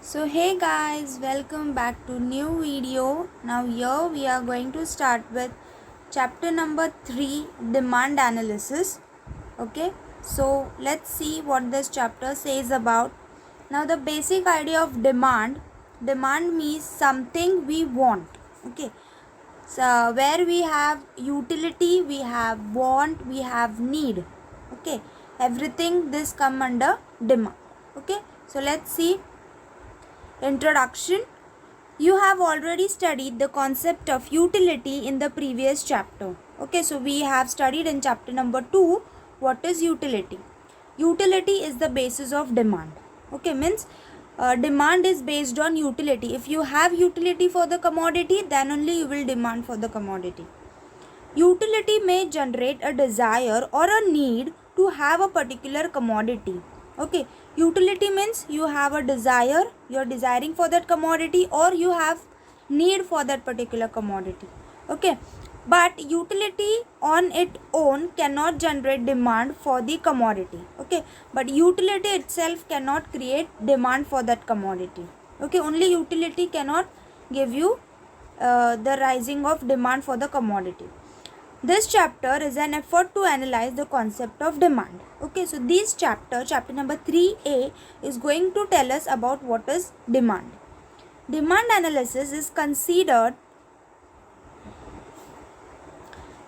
So hey guys, welcome back to new video. Now here we are going to start with chapter number 3, demand analysis. Okay, so let's see what this chapter says about. Now the basic idea of demand means something we want. Okay, so where we have utility, we have want, we have need. Okay, everything this come under demand. Okay, so let's see. Introduction. You have already studied the concept of utility in the previous chapter. Okay, so we have studied in chapter number 2 what is utility. Utility is the basis of demand. Okay, means demand is based on utility. If you have utility for the commodity, then only you will demand for the commodity. Utility may generate a desire or a need to have a particular commodity. Okay, utility means you have a desire, you are desiring for that commodity, or you have need for that particular commodity. Okay, but utility on its own cannot generate demand for the commodity. Okay, but utility itself cannot create demand for that commodity. Okay, only utility cannot give you the rising of demand for the commodity. This chapter is an effort to analyze the concept of demand. Okay, so this chapter number 3a, is going to tell us about what is demand. Demand analysis is considered.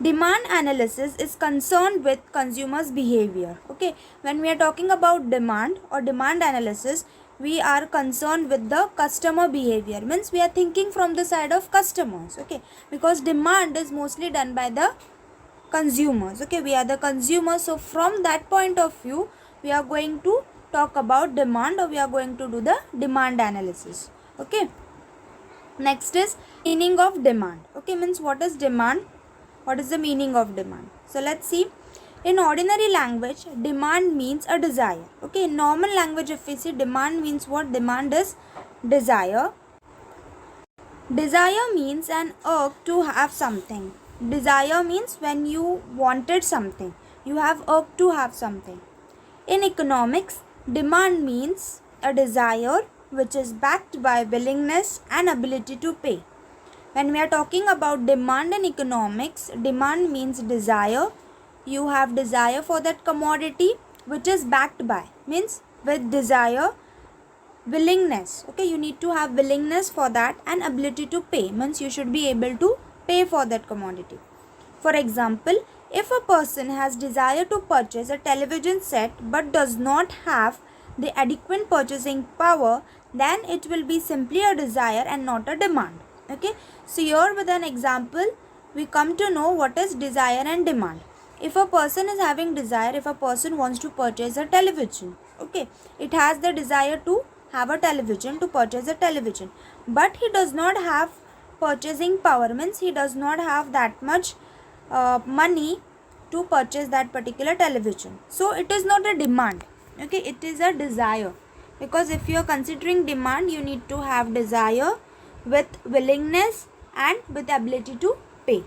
Demand analysis is concerned with consumers' behavior. Okay, when we are talking about demand or demand analysis, we are concerned with the customer behavior. Means we are thinking from the side of customers. Okay, because demand is mostly done by the consumers. Okay, we are the consumers, so from that point of view we are going to talk about demand, or we are going to do the demand analysis. Okay, next is meaning of demand. Okay, means what is demand, what is the meaning of demand? So let's see. In ordinary language, demand means a desire. Okay, in normal language, if we see, demand means what? Demand is desire. Desire means an urge to have something. Desire means when you wanted something, you have urge to have something. In economics, demand means a desire which is backed by willingness and ability to pay. When we are talking about demand in economics, demand means desire. You have desire for that commodity which is backed by, means with desire, willingness. Okay, you need to have willingness for that, and ability to pay means you should be able to pay for that commodity. For example, if a person has desire to purchase a television set but does not have the adequate purchasing power, then it will be simply a desire and not a demand. Okay, so here with an example we come to know what is desire and demand. If a person is having desire, if a person wants to purchase a television, okay, it has the desire to have a television, to purchase a television, but he does not have purchasing power, means he does not have that much money to purchase that particular television, so it is not a demand. Okay, it is a desire, because if you are considering demand, you need to have desire with willingness and with ability to pay.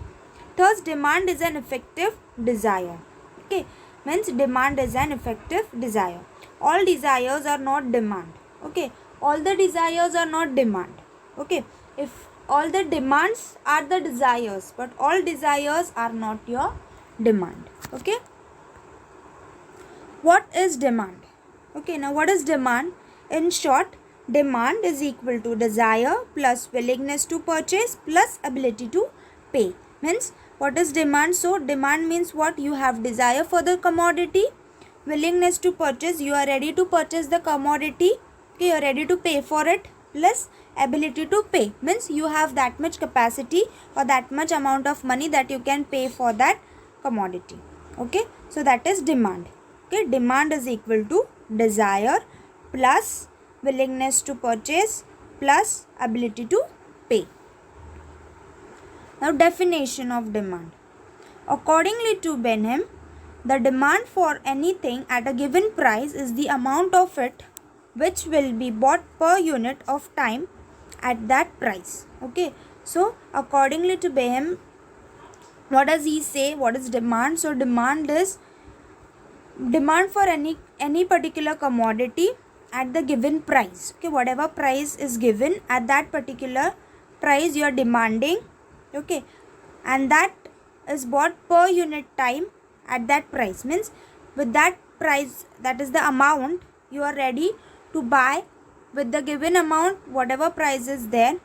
Thus demand is an effective desire. Okay, means demand is an effective desire. All desires are not demand. Okay, all the desires are not demand. Okay, if all the demands are the desires, but all desires are not your demand. Okay, what is demand? Okay, now what is demand? In short, demand is equal to desire plus willingness to purchase plus ability to pay. Means what is demand? So demand means what? You have desire for the commodity, willingness to purchase, you are ready to purchase the commodity. Okay, you are ready to pay for it, plus ability to pay means you have that much capacity or that much amount of money that you can pay for that commodity. Okay, so that is demand. Okay, demand is equal to desire plus willingness to purchase plus ability to pay. Now definition of demand. Accordingly to Benham, the demand for anything at a given price is the amount of it which will be bought per unit of time at that price. Okay, so accordingly to Benham, what does he say? What is demand? So demand is demand for any particular commodity at the given price. Okay, whatever price is given, at that particular price you are demanding. Okay, and that is bought per unit time at that price. Means with that price, that is the amount, you are ready to buy with the given amount, whatever price is there,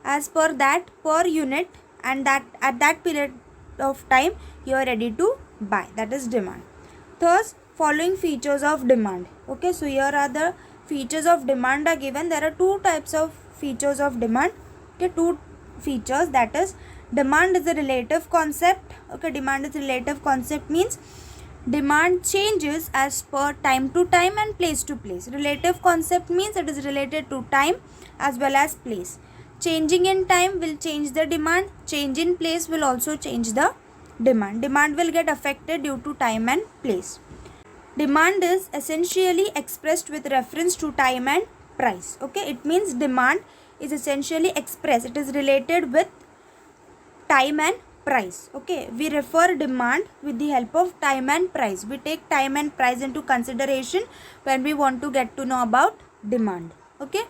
as per that per unit, and that at that period of time you are ready to buy. That is demand. Thus, following features of demand. Okay, so here are the features of demand are given. There are two types of features of demand. Okay, two features, that is demand is a relative concept. Okay, demand is a relative concept means demand changes as per time to time and place to place. Relative concept means it is related to time as well as place. Changing in time will change the demand. Change in place will also change the demand. Demand will get affected due to time and place. Demand is essentially expressed with reference to time and price. Okay, it means demand is essentially expressed. It is related with time and price. Okay, we refer demand with the help of time and price. We take time and price into consideration when we want to get to know about demand. Okay,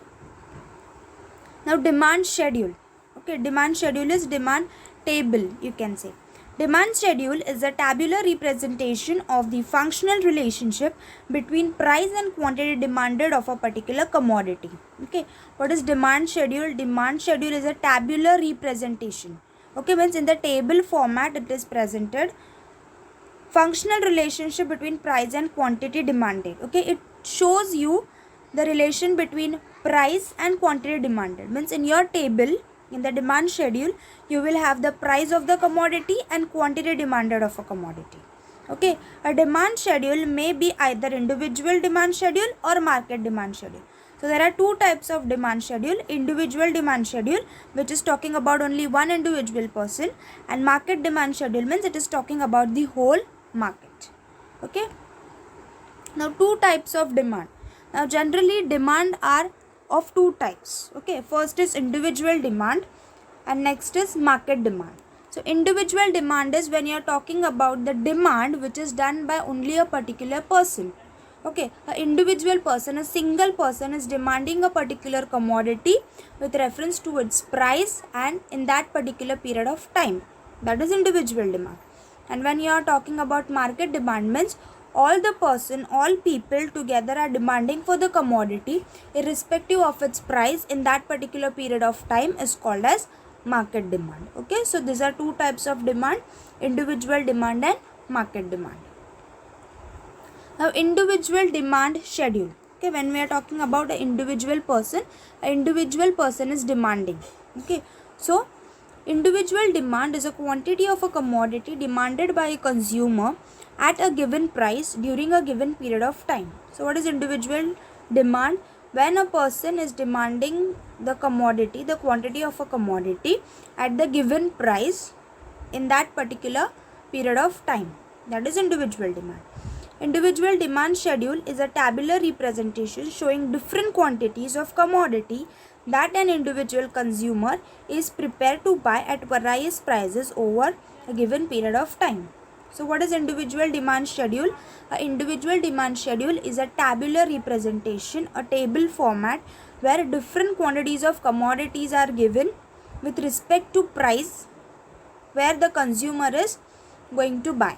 now demand schedule. Okay, demand schedule is demand table, you can say. Demand schedule is a tabular representation of the functional relationship between price and quantity demanded of a particular commodity. Okay, what is demand schedule? Demand schedule is a tabular representation. Okay, means in the table format it is presented. Functional relationship between price and quantity demanded. Okay, it shows you the relation between price and quantity demanded. Means in your table, in the demand schedule, you will have the price of the commodity and quantity demanded of a commodity. Okay, a demand schedule may be either individual demand schedule or market demand schedule. So there are two types of demand schedule. Individual demand schedule, which is talking about only one individual person, and market demand schedule means it is talking about the whole market. Okay, now two types of demand. Now generally demand are of two types. Okay, first is individual demand and next is market demand. So individual demand is when you are talking about the demand which is done by only a particular person. Okay, an individual person, a single person is demanding a particular commodity with reference to its price and in that particular period of time. That is individual demand. And when you are talking about market demand means all people together are demanding for the commodity irrespective of its price in that particular period of time is called as market demand. Okay, so these are two types of demand, individual demand and market demand. Now individual demand schedule. Okay, when we are talking about an individual person is demanding. Okay, so individual demand is a quantity of a commodity demanded by a consumer at a given price during a given period of time. So what is individual demand? When a person is demanding the commodity, the quantity of a commodity at the given price in that particular period of time. That is individual demand. Individual demand schedule is a tabular representation showing different quantities of commodity that an individual consumer is prepared to buy at various prices over a given period of time. So what is individual demand schedule? An individual demand schedule is a tabular representation, a table format where different quantities of commodities are given with respect to price where the consumer is going to buy.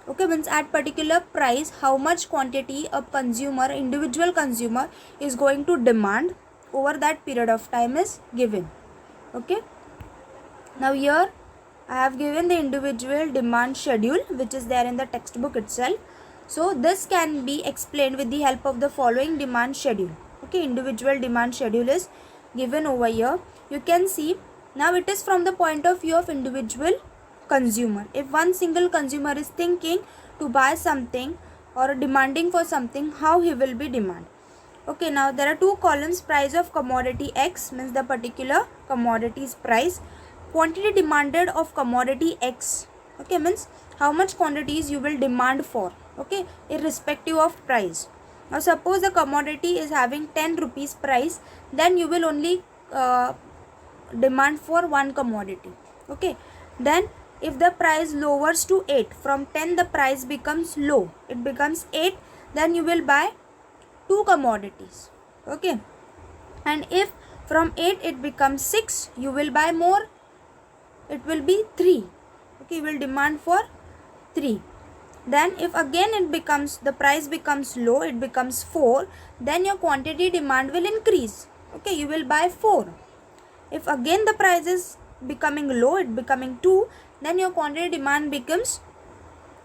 Okay, means at particular price how much quantity a consumer, individual consumer is going to demand over that period of time is given. Okay, now here I have given the individual demand schedule which is there in the textbook itself. So this can be explained with the help of the following demand schedule. Okay, individual demand schedule is given over here. You can see now it is from the point of view of individual consumer. If one single consumer is thinking to buy something or demanding for something, how he will be demand. Okay, now there are two columns, price of commodity X means the particular commodity's price, quantity demanded of commodity X. Okay, means how much quantities you will demand for. Okay, irrespective of price. Now suppose the commodity is having 10 rupees price, then you will only demand for one commodity. Okay, then if the price lowers to 8, from 10 the price becomes low, it becomes 8, then you will buy two commodities. Okay, and if from 8 it becomes 6, you will buy more, it will be 3. Okay, you will demand for 3. Then if again it becomes, the price becomes low, it becomes 4, then your quantity demand will increase. Okay, you will buy 4. If again the price is becoming low, it becoming 2, then your quantity demand becomes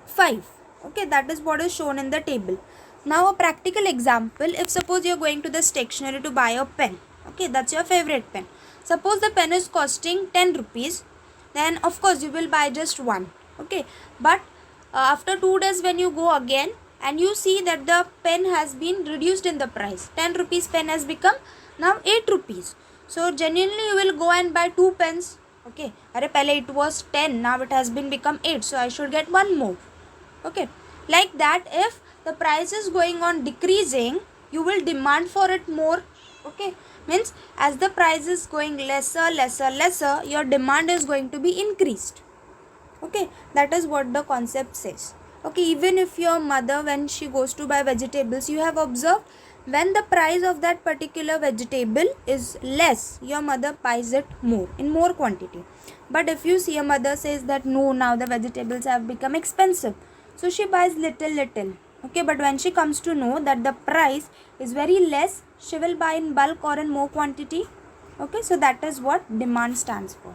5. Okay, that is what is shown in the table. Now a practical example, if suppose you are going to the stationery to buy a pen. Okay, that's your favorite pen. Suppose the pen is costing 10 rupees, then of course you will buy just one. Okay, but after 2 days when you go again and you see that the pen has been reduced in the price, 10 rupees pen has become now 8 rupees. So genuinely you will go and buy 2 pens. Okay, अरे पहले it was 10, now it has been become 8, so I should get one more. Okay, like that, if the price is going on decreasing, you will demand for it more. Okay, means as the price is going lesser, your demand is going to be increased. Okay, that is what the concept says. Okay, even if your mother, when she goes to buy vegetables, you have observed when the price of that particular vegetable is less, your mother buys it more, in more quantity. But if you see a mother says that no, now the vegetables have become expensive, so she buys little. Okay, but when she comes to know that the price is very less, she will buy in bulk or in more quantity. Okay, so that is what demand stands for.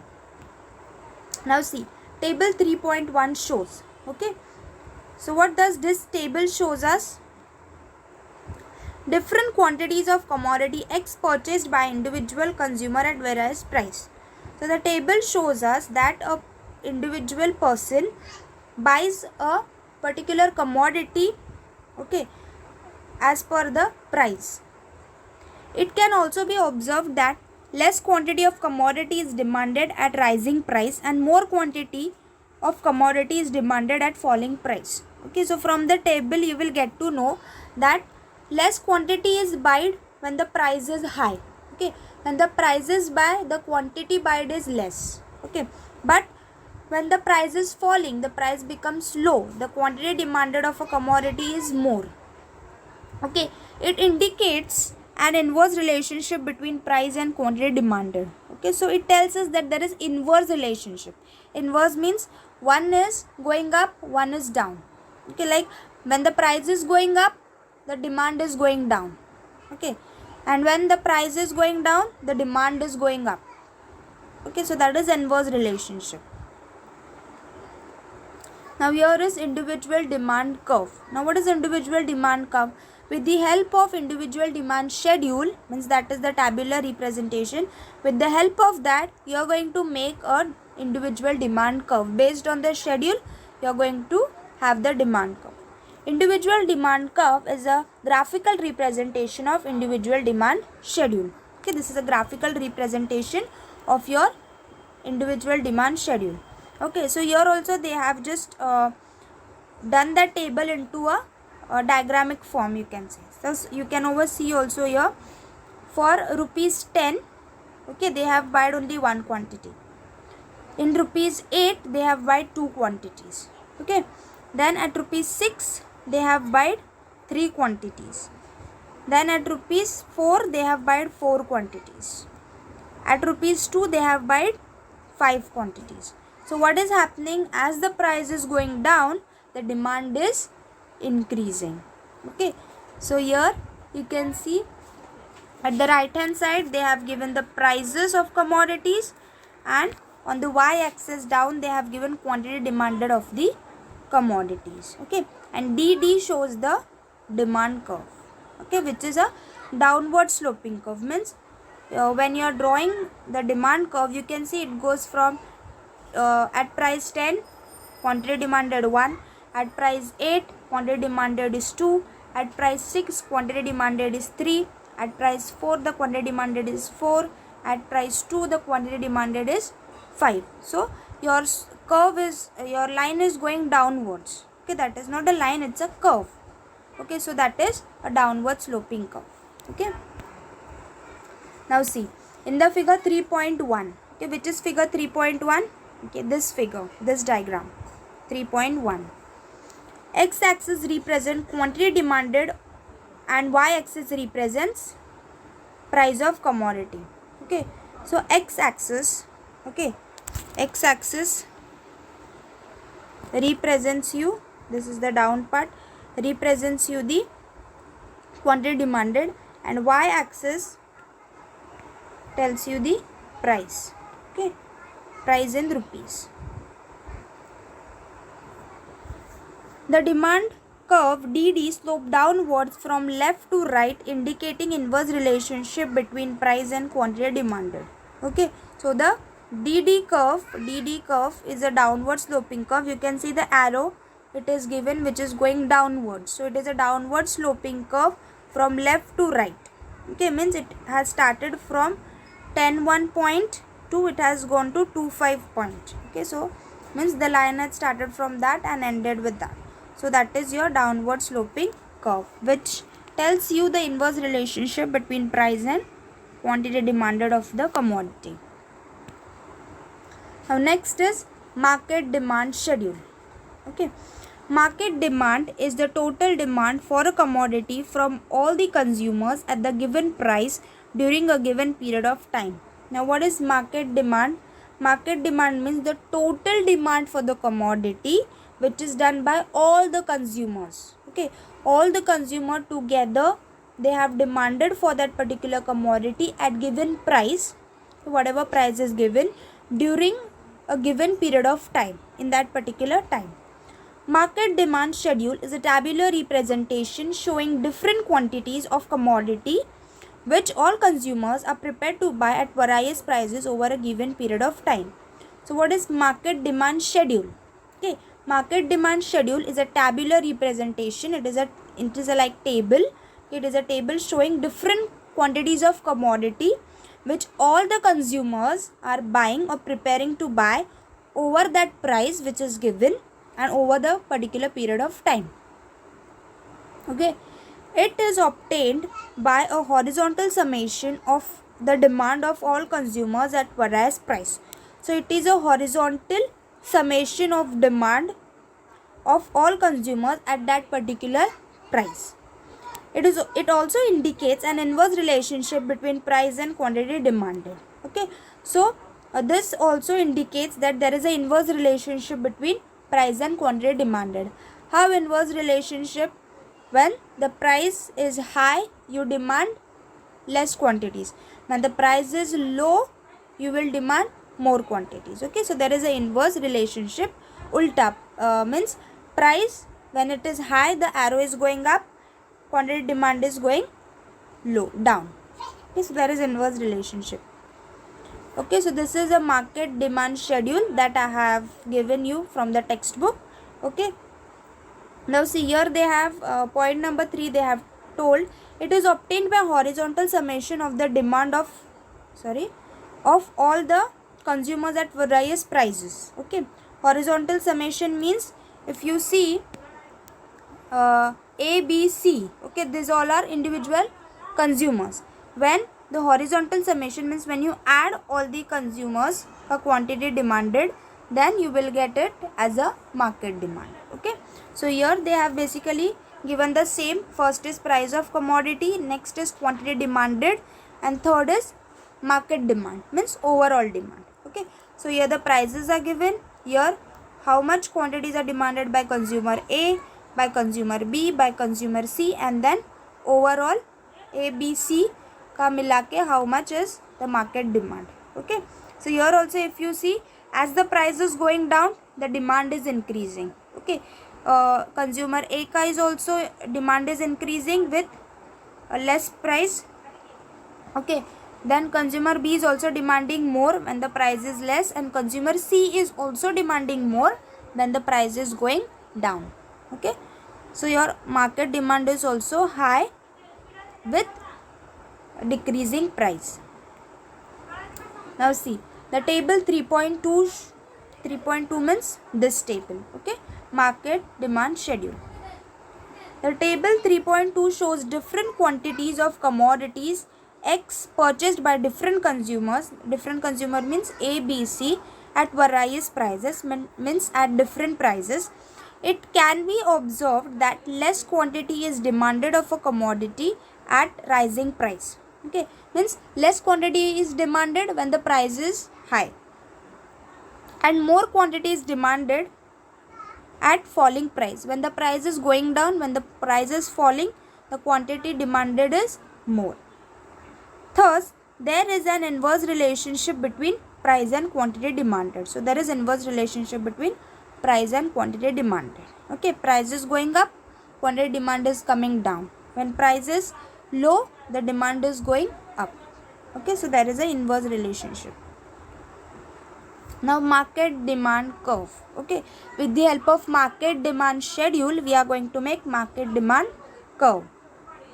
Now see, table 3.1 shows. Okay, so what does this table shows us? Different quantities of commodity X purchased by individual consumer at various price. So the table shows us that a individual person buys a particular commodity, okay, as per the price. It can also be observed that less quantity of commodity is demanded at rising price and more quantity of commodity is demanded at falling price. Okay, so from the table you will get to know that less quantity is bought when the price is high. Okay, when the price is high, the quantity bought is less. Okay, but when the price is falling, the price becomes low, the quantity demanded of a commodity is more. Okay, it indicates an inverse relationship between price and quantity demanded. Okay, so it tells us that there is inverse relationship. Inverse means one is going up, one is down. Okay, like when the price is going up, the demand is going down. Okay, and when the price is going down, the demand is going up. Okay, so that is inverse relationship. Now here is individual demand curve. Now what is individual demand curve? With the help of individual demand schedule, means that is the tabular representation, with the help of that you are going to make a individual demand curve. Based on the schedule, you are going to have the demand curve. Individual demand curve is a graphical representation of individual demand schedule. Okay, this is a graphical representation of your individual demand schedule. Okay, so here also they have just done the table into a diagrammic form, you can say. So you can oversee also here, for rupees 10, okay, they have bought only one quantity. In rupees 8 they have bought two quantities. Okay, then at rupees 6 they have bought 3 quantities. Then at rupees 4 they have bought 4 quantities. At rupees 2 they have bought 5 quantities. So what is happening, as the price is going down, the demand is increasing. Okay, so here you can see at the right hand side they have given the prices of commodities, and on the y axis down they have given quantity demanded of the commodities. Okay, and DD shows the demand curve, okay, which is a downward sloping curve. Means when you are drawing the demand curve, you can see it goes from at price 10 quantity demanded 1, at price 8 quantity demanded is 2, at price 6 quantity demanded is 3, at price 4 the quantity demanded is 4, at price 2 the quantity demanded is 5. So your curve is, your line is going downwards. Okay, that is not a line, it's a curve. Okay, so that is a downward sloping curve. Okay, now see in the figure 3.1, okay, which is figure 3.1? Okay, this figure, this diagram 3.1. X axis represents quantity demanded and y axis represents price of commodity. Okay, so x-axis, okay, x-axis represents you, this is the down part, represents you the quantity demanded, and y-axis tells you the price. Okay, price in rupees. The demand curve DD slope downwards from left to right, indicating inverse relationship between price and quantity demanded. Okay, so the DD curve is a downward sloping curve. You can see the arrow, it is given, which is going downwards. So it is a downward sloping curve from left to right. Okay, means it has started from 10.1.2, it has gone to 25 point. Okay, so means the line had started from that and ended with that. So that is your downward sloping curve, which tells you the inverse relationship between price and quantity demanded of the commodity. Now next is market demand schedule. Okay, market demand is the total demand for a commodity from all the consumers at the given price during a given period of time. Now what is market demand? Market demand means the total demand for the commodity which is done by all the consumers. Okay, all the consumer together, they have demanded for that particular commodity at given price, whatever price is given during a given period of time, in that particular time. Market demand schedule is a tabular representation showing different quantities of commodity which all consumers are prepared to buy at various prices over a given period of time. So what is market demand schedule? Okay, market demand schedule is a tabular representation. It is a like table. It is a table showing different quantities of commodity which all the consumers are buying or preparing to buy over that price which is given and over the particular period of time. Okay, it is obtained by a horizontal summation of the demand of all consumers at various price. So it is a horizontal summation of demand of all consumers at that particular price. It also indicates an inverse relationship between price and quantity demanded. Okay, so this also indicates that there is an inverse relationship between price and quantity demanded. How inverse relationship? When the price is high, you demand less quantities. When the price is low, you will demand more quantities. Okay, so there is an inverse relationship. Ulta means price, when it is high, the arrow is going up, quantity demand is going low, down. Okay, so there is inverse relationship. Okay, so this is a market demand schedule that I have given you from the textbook. Okay, now see here they have point number 3, they have told it is obtained by horizontal summation of the demand of all the consumers at various prices. Okay, horizontal summation means if you see A, B, C, okay, these all are individual consumers. When the horizontal summation means when you add all the consumers a quantity demanded, then you will get it as a market demand. Okay, so here they have basically given the same. First is price of commodity, next is quantity demanded, and third is market demand, means overall demand. Okay, so here the prices are given, here how much quantities are demanded by consumer A, by consumer B, by consumer C, and then overall A, B, C ka mila ke how much is the market demand. Okay, so here also if you see, as the price is going down, the demand is increasing. Okay, consumer A ka is also demand is increasing with a less price. Okay, then consumer B is also demanding more when the price is less, and consumer C is also demanding more when the price is going down. Okay, so your market demand is also high with decreasing price. Now see the table 3.2 means this table. Okay, market demand schedule. The table 3.2 shows different quantities of commodities X purchased by different consumers. Different consumer means A, B, C at various prices, means at different prices. It can be observed that less quantity is demanded of a commodity at rising price. Okay, means less quantity is demanded when the price is high, and more quantity is demanded at falling price. When the price is going down, when the price is falling, the quantity demanded is more. Thus, there is an inverse relationship between price and quantity demanded. So, there is inverse relationship between price and quantity demanded. Okay, price is going up, quantity demand is coming down. When price is low, the demand is going up. Okay, so there is an inverse relationship. Now, market demand curve. Okay, with the help of market demand schedule, we are going to make market demand curve.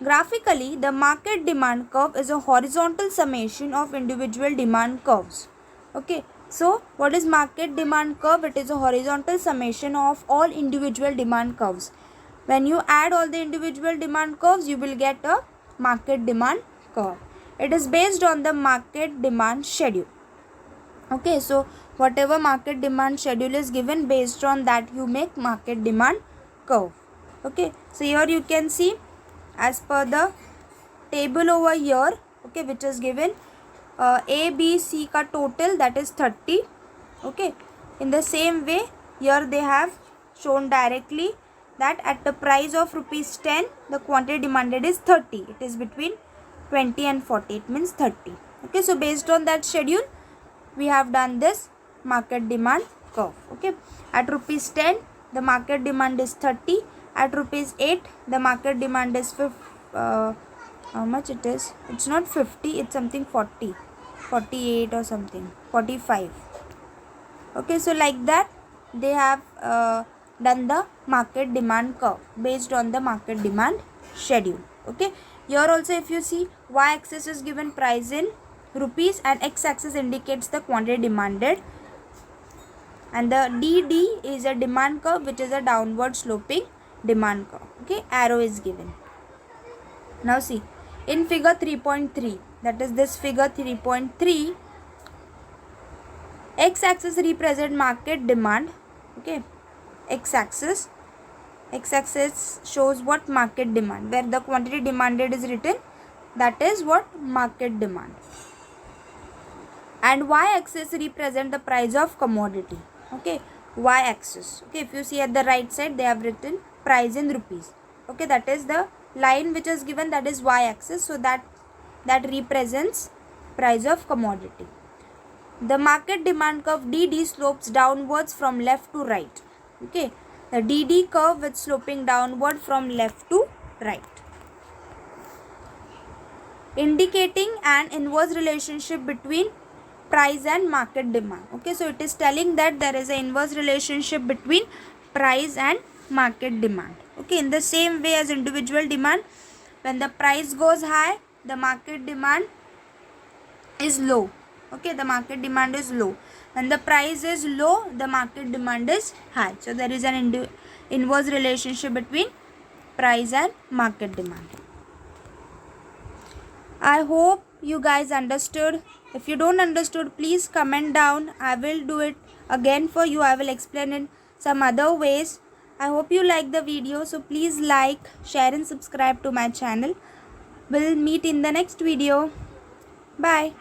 Graphically, the market demand curve is a horizontal summation of individual demand curves. Okay, so what is market demand curve? It is a horizontal summation of all individual demand curves. When you add all the individual demand curves, you will get a market demand curve. It is based on the market demand schedule. Okay, so whatever market demand schedule is given, based on that you make market demand curve. Okay, so here you can see as per the table over here, okay, which is given A, B, C ka total, that is 30. Okay, in the same way here they have shown directly that at the price of rupees 10 the quantity demanded is 30. It is between 20 and 40, it means 30. Okay, so based on that schedule we have done this market demand curve. Okay, at rupees 10 the market demand is 30. At rupees 8 the market demand is how much it is? It's not 50, it's something 40, 48 or something, 45. Okay, so like that they have done the market demand curve based on the market demand schedule. Okay, here also if you see, y-axis is given price in rupees and x-axis indicates the quantity demanded, and the DD is a demand curve which is a downward sloping demand curve. Okay, arrow is given. Now see, in figure 3.3, that is this figure 3.3, x-axis represent market demand. Okay, x-axis shows what market demand, where the quantity demanded is written, that is what market demand, and y-axis represent the price of commodity. Okay, y-axis. Okay, if you see at the right side they have written price in rupees. Okay, that is the line which is given, that is y-axis, so that represents price of commodity. The market demand curve DD slopes downwards from left to right. Okay, the DD curve is sloping downward from left to right, indicating an inverse relationship between price and market demand. Okay, so it is telling that there is an inverse relationship between price and market demand. Okay, in the same way as individual demand, when the price goes high the market demand is low. Okay, the market demand is low. When the price is low the market demand is high. So there is an inverse relationship between price and market demand. I hope you guys understood. If you don't understood, please comment down. I will do it again for you. I will explain in some other ways. I hope you like the video. So please like, share and subscribe to my channel. We'll meet in the next video. Bye.